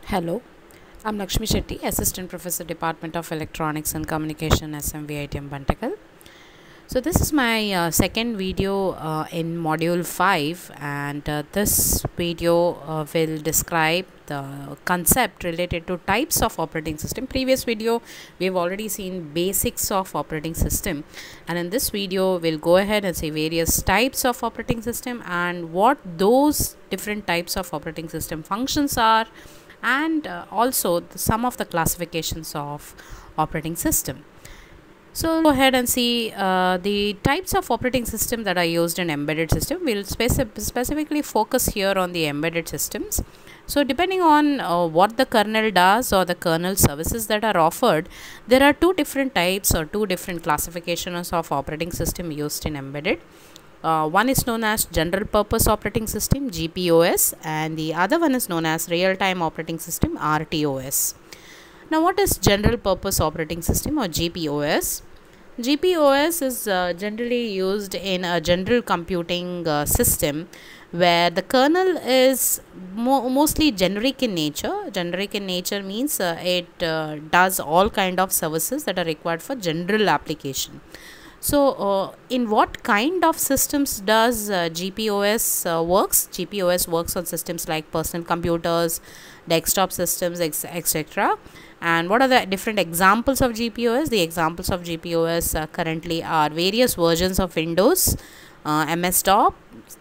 Hello, I'm Lakshmi Shetty, Assistant Professor, Department of Electronics and Communication, SMVITM Bantakal. So this is my second video in Module 5, and this video will describe the concept related to types of operating system. Previous video we have already seen basics of operating system, and in this video we'll go ahead and see various types of operating system and what those different types of operating system functions are, and also some of the classifications of operating system. So go ahead and see the types of operating system that are used in embedded system. We'll specifically focus here on the embedded systems. So depending on what the kernel does or the kernel services that are offered, there are two different types or two different classifications of operating system used in embedded. One is known as general purpose operating system, GPOS, and the other one is known as real time operating system, RTOS. Now, what is general purpose operating system or GPOS? GPOS is generally used in a general computing system where the kernel is mostly generic in nature. Generic in nature means it does all kind of services that are required for general application. So, in what kind of systems does GPOS works? GPOS works on systems like personal computers, desktop systems, etc. And what are the different examples of GPOS? The examples of GPOS currently are various versions of Windows, MS-DOS.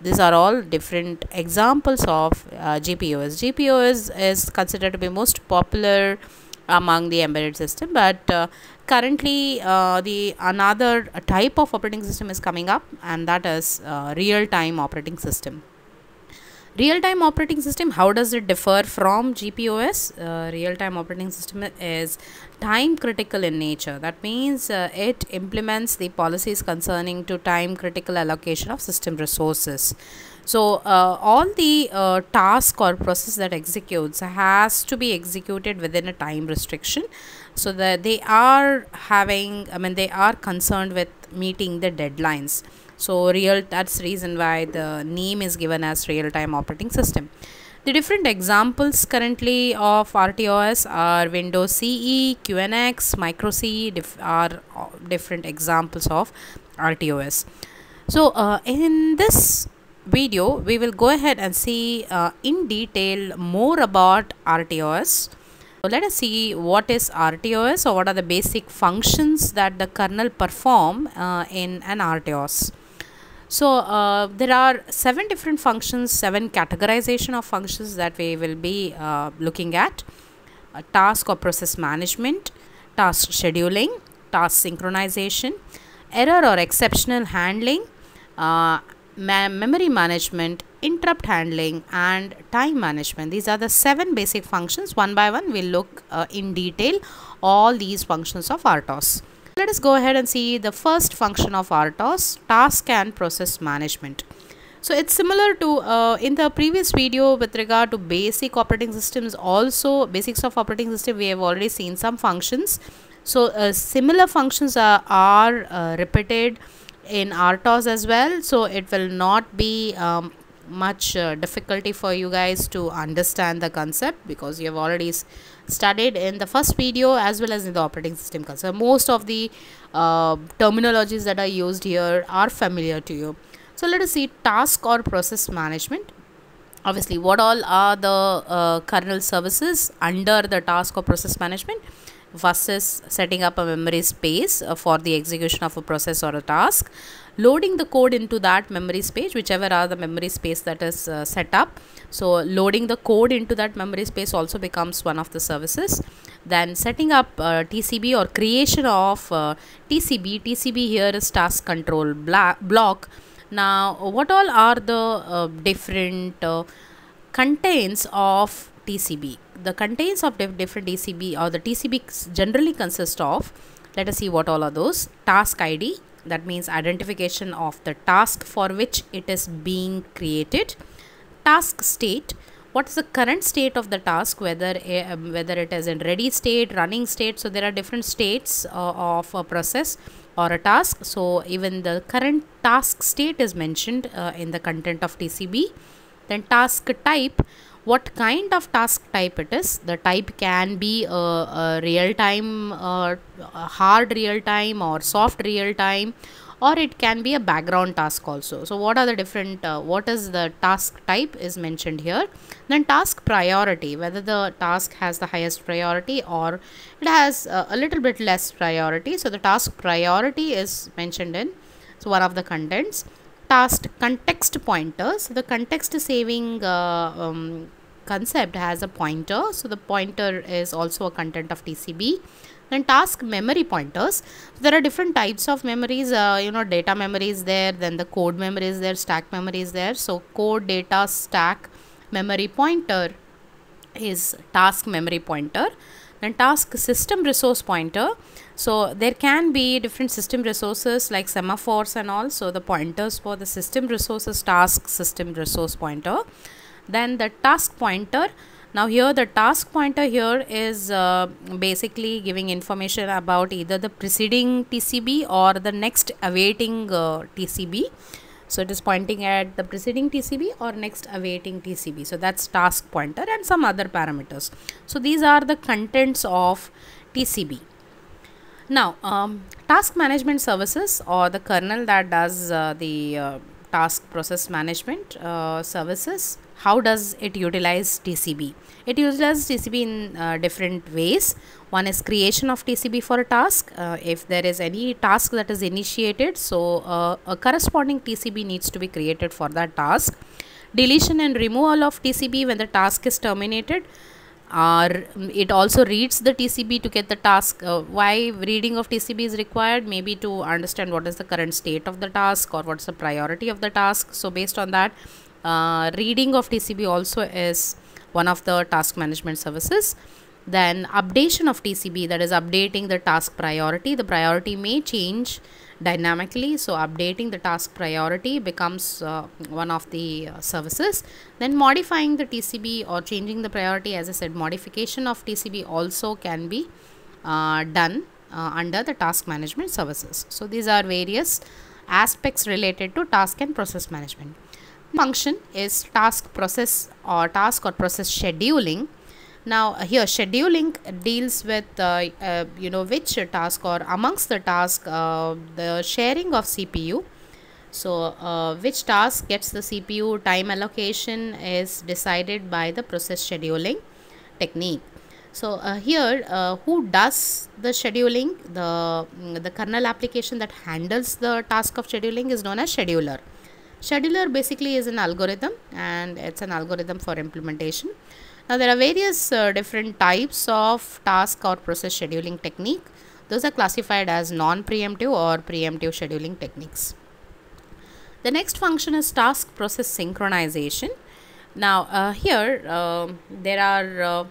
These are all different examples of GPOS. GPOS is considered to be most popular among the embedded system, but currently the another type of operating system is coming up, and that is real-time operating system. Real-time operating system, how does it differ from GPOS? Real-time operating system is time critical in nature. That means it implements the policies concerning to time critical allocation of system resources. So all the task or process that executes has to be executed within a time restriction, so that they are they are concerned with meeting the deadlines. So that's the reason why the name is given as real-time operating system. The different examples currently of RTOS are Windows CE, QNX, Micro CE are different examples of RTOS. So in this video we will go ahead and see in detail more about RTOS. So let us see what is RTOS, or what are the basic functions that the kernel perform in an RTOS. So there are 7 different functions, 7 categorization of functions that we will be looking at. Task or process management, task scheduling, task synchronization, error or exceptional handling, memory management, interrupt handling, and time management. These are the 7 basic functions. One by one we'll look in detail all these functions of RTOS. Let us go ahead and see the first function of RTOS, task and process management. So it's similar to in the previous video with regard to basic operating systems. Also basics of operating system, we have already seen some functions. So similar functions are repeated in RTOS as well, so it will not be much difficulty for you guys to understand the concept, because you have already studied in the first video as well as in the operating system concept. Most of the terminologies that are used here are familiar to you. So let us see task or process management. Obviously, what all are the kernel services under the task or process management? First is setting up a memory space for the execution of a process or a task, loading the code into that memory space, whichever are the memory space that is set up. So loading the code into that memory space also becomes one of the services. Then setting up TCB or creation of TCB. TCB here is task control block. Now, what all are the different contents of TCB? The contents of different TCB, or the TCB generally consist of, let us see what all are those. Task ID, that means identification of the task for which it is being created. Task state, what is the current state of the task, whether it is in ready state, running state. So there are different states of a process or a task. So even the current task state is mentioned in the content of TCB. Then task type, what kind of task type it is. The type can be a real time, hard real time, or soft real time, or it can be a background task also. So what are the different, what is the task type is mentioned here. Then task priority, whether the task has the highest priority or it has a little bit less priority. So the task priority is mentioned in one of the contents. Task context pointer, so the context saving concept has a pointer, so the pointer is also a content of TCB. Then task memory pointers, so there are different types of memories, data memory is there, then the code memory is there, stack memory is there. So code, data, stack, memory pointer is task memory pointer. Then task system resource pointer, so there can be different system resources like semaphores and all, so the pointers for the system resources, task system resource pointer. Then the task pointer, now here the task pointer here is basically giving information about either the preceding TCB or the next awaiting TCB. So it is pointing at the preceding TCB or next awaiting TCB. So that's task pointer and some other parameters. So these are the contents of TCB. Now task management services, or the kernel that does the task process management services, how does it utilize TCB? It utilizes TCB in different ways. One is creation of TCB for a task. If there is any task that is initiated, so a corresponding TCB needs to be created for that task. Deletion and removal of TCB when the task is terminated. It also reads the TCB to get the task. Why reading of TCB is required? Maybe to understand what is the current state of the task or what's the priority of the task. So based on that, reading of TCB also is one of the task management services. Then updation of TCB, that is updating the task priority. The priority may change dynamically, so updating the task priority becomes one of the services. Then modifying the TCB or changing the priority, as I said, modification of TCB also can be done under the task management services. So these are various aspects related to task and process management. Function is task process or process scheduling. Now here scheduling deals with which task or amongst the task the sharing of CPU. So which task gets the CPU time allocation is decided by the process scheduling technique. So here who does the scheduling? The kernel application that handles the task of scheduling is known as scheduler. Scheduler basically is an algorithm, and it's an algorithm for implementation. Now there are various different types of task or process scheduling technique. Those are classified as non-preemptive or preemptive scheduling techniques. The next function is task process synchronization. Now here there are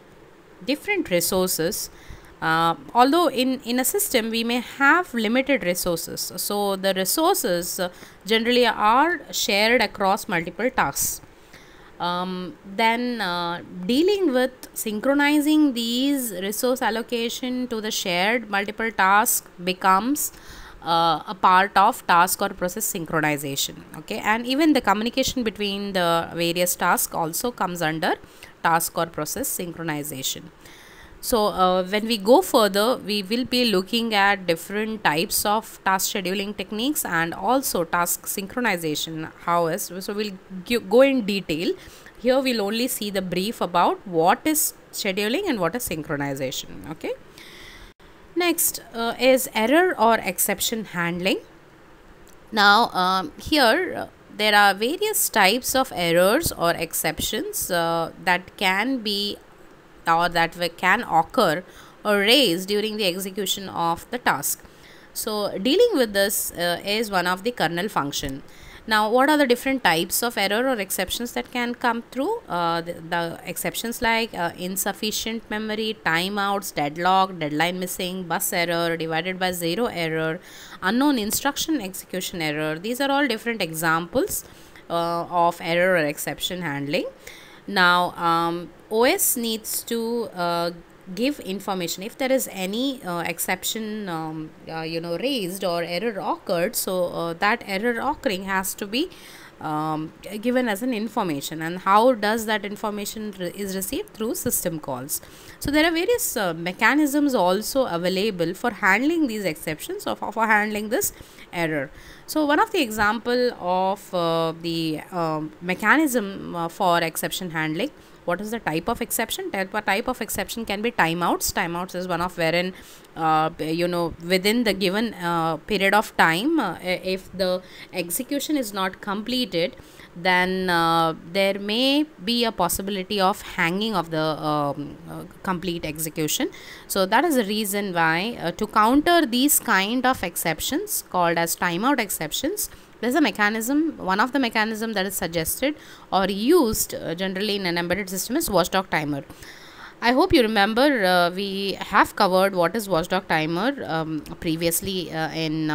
different resources. Although in a system we may have limited resources, so the resources generally are shared across multiple tasks. Then dealing with synchronizing these resource allocation to the shared multiple tasks becomes a part of task or process synchronization. Okay, and even the communication between the various tasks also comes under task or process synchronization. So when we go further, we will be looking at different types of task scheduling techniques and also task synchronization. So we'll go in detail. Here we'll only see the brief about what is scheduling and what is synchronization. Okay. Next is error or exception handling. Now here there are various types of errors or exceptions that can be or that can occur or raise during the execution of the task. So dealing with this is one of the kernel function. Now what are the different types of error or exceptions that can come through? The exceptions like insufficient memory, timeouts, deadlock, deadline missing, bus error, divided by zero error, unknown instruction execution error. These are all different examples of error or exception handling. Now OS needs to give information if there is any exception raised or error occurred. So that error occurring has to be given as an information, and how does that information is received? Through system calls. So there are various mechanisms also available for handling these exceptions, or for handling this error. So one of the example of the mechanism for exception handling, what is the type of exception? Type of exception can be timeouts. Timeouts is one of wherein within the given period of time, if the execution is not completed, then there may be a possibility of hanging of the complete execution. So that is the reason why to counter these kind of exceptions called as timeout exceptions, there's a mechanism. One of the mechanism that is suggested or used generally in an embedded system is watchdog timer. I hope you remember we have covered what is watchdog timer previously in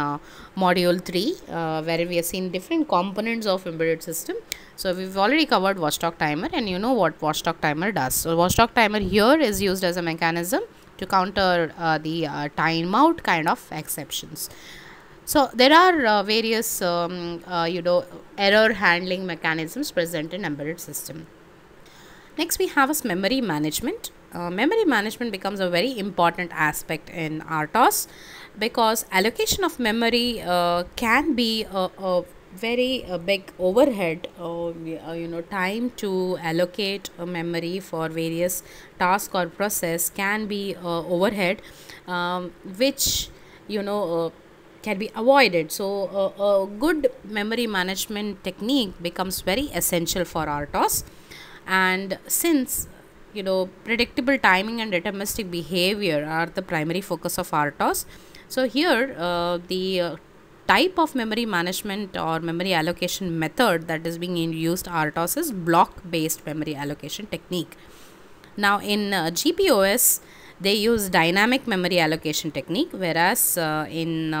module 3, where we have seen different components of embedded system. So we've already covered watchdog timer, and you know what watchdog timer does. So watchdog timer here is used as a mechanism to counter the timeout kind of exceptions. So there are various error handling mechanisms present in embedded system. Next we have is memory management. Memory management becomes a very important aspect in RTOS, because allocation of memory can be a very big overhead, time to allocate a memory for various task or process can be overhead, which can be avoided. So a good memory management technique becomes very essential for RTOS. And since predictable timing and deterministic behavior are the primary focus of RTOS, so here the type of memory management or memory allocation method that is being used RTOS is block based memory allocation technique. Now in GPOS they use dynamic memory allocation technique, whereas in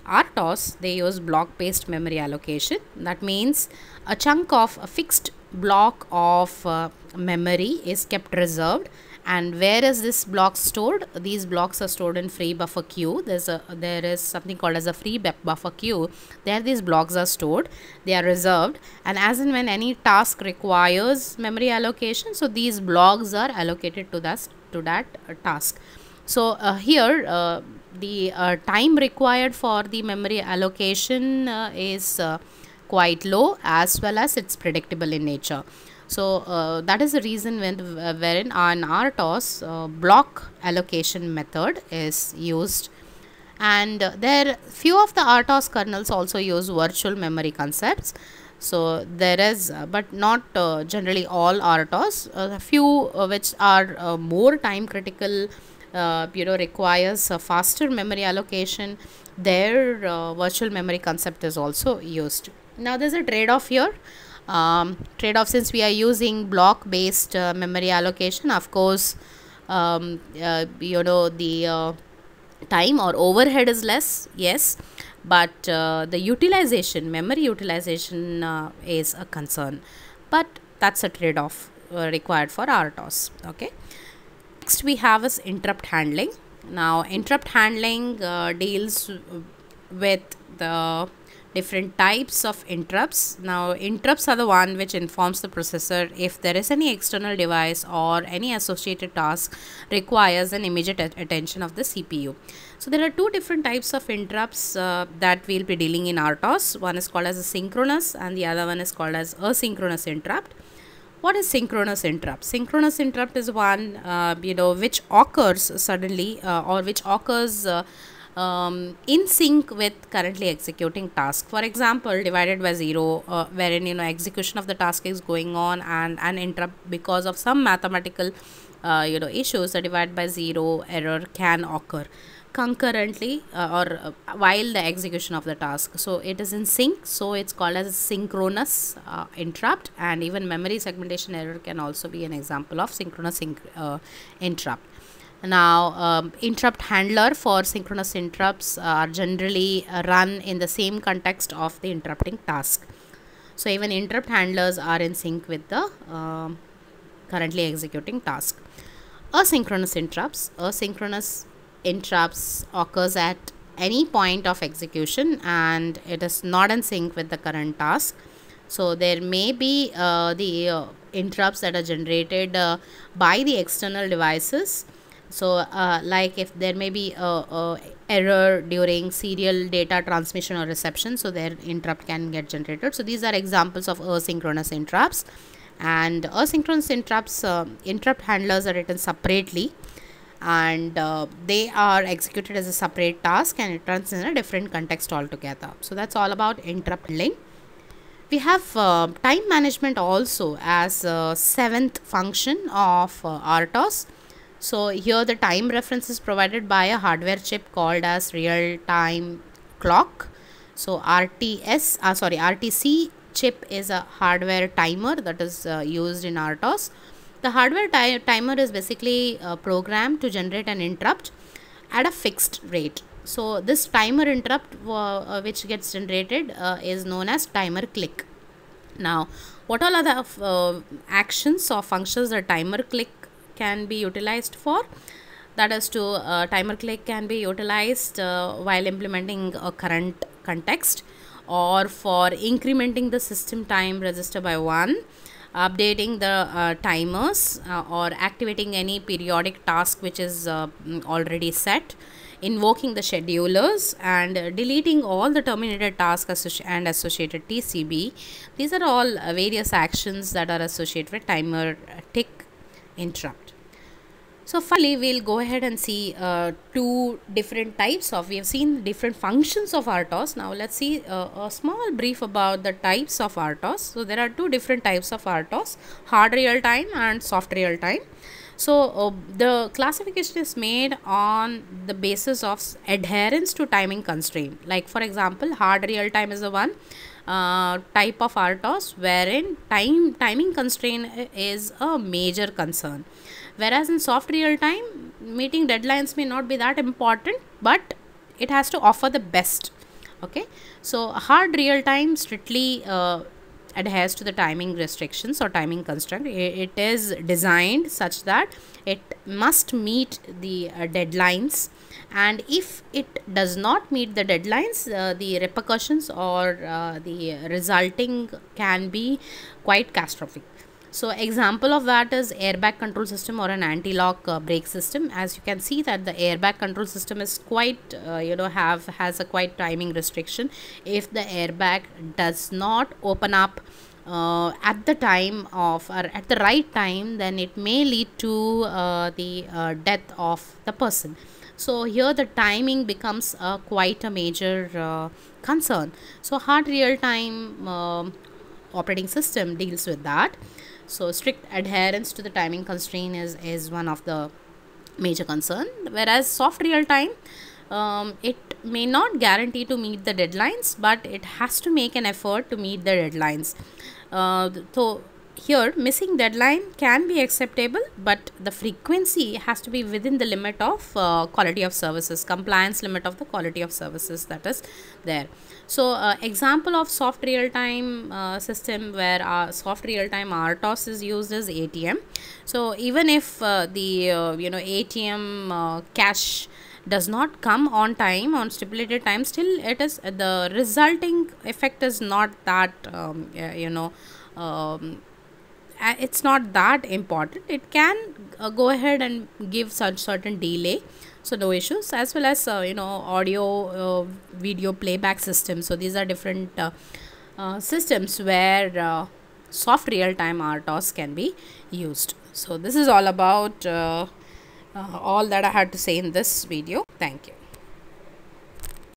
RTOS they use block based memory allocation. That means a chunk of a fixed block of memory is kept reserved, and where is this block stored? These blocks are stored in free buffer queue. There is something called as a free buffer queue. There these blocks are stored, they are reserved, and as and when any task requires memory allocation, so these blocks are allocated to that task. So here the time required for the memory allocation is quite low, as well as it's predictable in nature. So that is the reason wherein on RTOS block allocation method is used. And there few of the RTOS kernels also use virtual memory concepts. So there is but not generally all RTOS, a few which are more time critical, requires a faster memory allocation, their virtual memory concept is also used. Now there's a trade-off here. Trade-off, since we are using block based memory allocation, of course the time or overhead is less, yes, but the utilization, memory utilization is a concern, but that's a trade-off required for RTOS. Okay, next we have is interrupt handling. Now interrupt handling deals with the different types of interrupts. Now interrupts are the one which informs the processor if there is any external device or any associated task requires an immediate attention of the CPU. So there are two different types of interrupts that we'll be dealing in RTOS. One is called as a synchronous and the other one is called as asynchronous interrupt. What is synchronous interrupt? Synchronous interrupt is one which occurs suddenly or which occurs in sync with currently executing task. For example, divided by 0, wherein execution of the task is going on and an interrupt because of some mathematical issues, a divide by 0 error can occur concurrently or while the execution of the task. So it is in sync, so it's called as synchronous interrupt. And even memory segmentation error can also be an example of synchronous interrupt. Now interrupt handler for synchronous interrupts are generally run in the same context of the interrupting task. So even interrupt handlers are in sync with the currently executing task. Asynchronous interrupts occurs at any point of execution and it is not in sync with the current task. So there may be the interrupts that are generated by the external devices. So like if there may be a error during serial data transmission or reception, so their interrupt can get generated. So these are examples of asynchronous interrupts. And asynchronous interrupts, interrupt handlers are written separately, and they are executed as a separate task, and it runs in a different context altogether. So that's all about interrupt handling. We have time management also as a seventh function of RTOS. So here the time reference is provided by a hardware chip called as real time clock. So RTC chip is a hardware timer that is used in RTOS. The hardware timer is basically programmed to generate an interrupt at a fixed rate. So this timer interrupt which gets generated is known as timer click. Now, what all are the actions or functions that timer click can be utilized for? That is to timer click can be utilized while implementing a current context, or for incrementing the system time register by 1, updating the timers, or activating any periodic task which is already set, invoking the schedulers, and deleting all the terminated tasks and associated TCB. These are all various actions that are associated with timer tick interrupt. So finally, we'll go ahead and see two different types of, we have seen different functions of RTOS. Now let's see a small brief about the types of RTOS. So there are two different types of RTOS, hard real time and soft real time. So the classification is made on the basis of adherence to timing constraint. Like for example, hard real time is the one type of RTOS wherein timing constraint is a major concern. Whereas in soft real time, meeting deadlines may not be that important, but it has to offer the best. Okay, so hard real time strictly adheres to the timing restrictions or timing constraint. It is designed such that it must meet the deadlines, and if it does not meet the deadlines, the repercussions or the resulting can be quite catastrophic. So example of that is airbag control system or an anti-lock brake system. As you can see that the airbag control system is quite has a quite timing restriction. If the airbag does not open up at the time of, or at the right time, then it may lead to the death of the person. So here the timing becomes quite a major concern. So hard real time operating system deals with that. So strict adherence to the timing constraint is one of the major concern. Whereas soft real time, it may not guarantee to meet the deadlines, but it has to make an effort to meet the deadlines. So here missing deadline can be acceptable, but the frequency has to be within the limit of quality of services, compliance limit of the quality of services that is there. So example of soft real time system where soft real time RTOS is used is ATM. So even if the ATM cash does not come on time, on stipulated time, still it is the resulting effect is not that it's not that important. It can go ahead and give such certain delay, so no issues, as well as audio video playback system. So these are different systems where soft real time RTOS can be used. So this is all about all that I had to say in this video. Thank you.